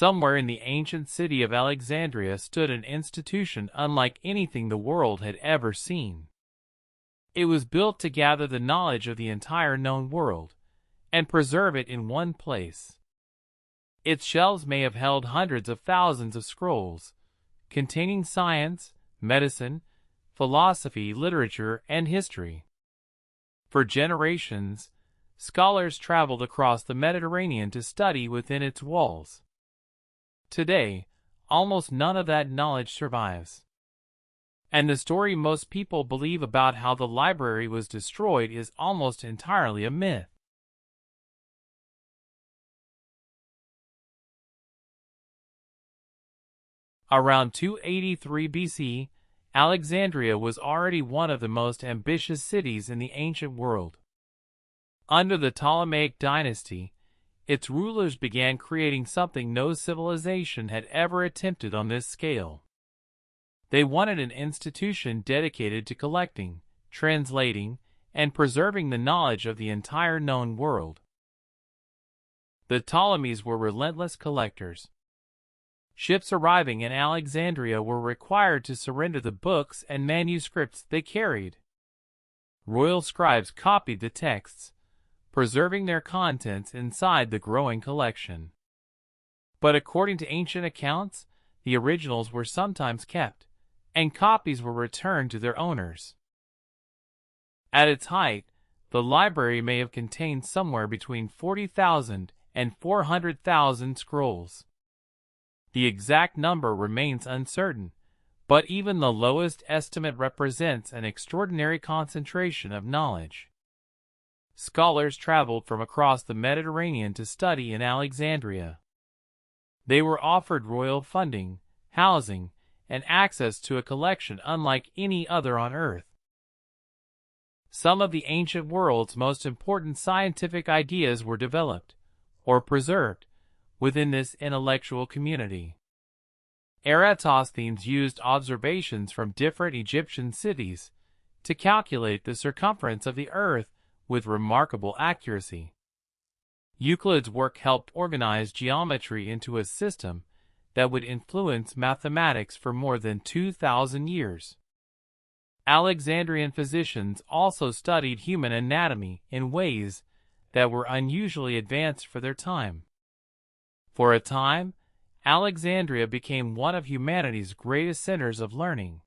Somewhere in the ancient city of Alexandria stood an institution unlike anything the world had ever seen. It was built to gather the knowledge of the entire known world and preserve it in one place. Its shelves may have held hundreds of thousands of scrolls, containing science, medicine, philosophy, literature, and history. For generations, scholars traveled across the Mediterranean to study within its walls. Today, almost none of that knowledge survives. And the story most people believe about how the library was destroyed is almost entirely a myth. Around 283 BC, Alexandria was already one of the most ambitious cities in the ancient world. Under the Ptolemaic dynasty, its rulers began creating something no civilization had ever attempted on this scale. They wanted an institution dedicated to collecting, translating, and preserving the knowledge of the entire known world. The Ptolemies were relentless collectors. Ships arriving in Alexandria were required to surrender the books and manuscripts they carried. Royal scribes copied the texts, preserving their contents inside the growing collection. But according to ancient accounts, the originals were sometimes kept, and copies were returned to their owners. At its height, the library may have contained somewhere between 40,000 and 400,000 scrolls. The exact number remains uncertain, but even the lowest estimate represents an extraordinary concentration of knowledge. Scholars traveled from across the Mediterranean to study in Alexandria. They were offered royal funding, housing, and access to a collection unlike any other on Earth. Some of the ancient world's most important scientific ideas were developed, or preserved, within this intellectual community. Eratosthenes used observations from different Egyptian cities to calculate the circumference of the Earth with remarkable accuracy. Euclid's work helped organize geometry into a system that would influence mathematics for more than 2,000 years. Alexandrian physicians also studied human anatomy in ways that were unusually advanced for their time. For a time, Alexandria became one of humanity's greatest centers of learning.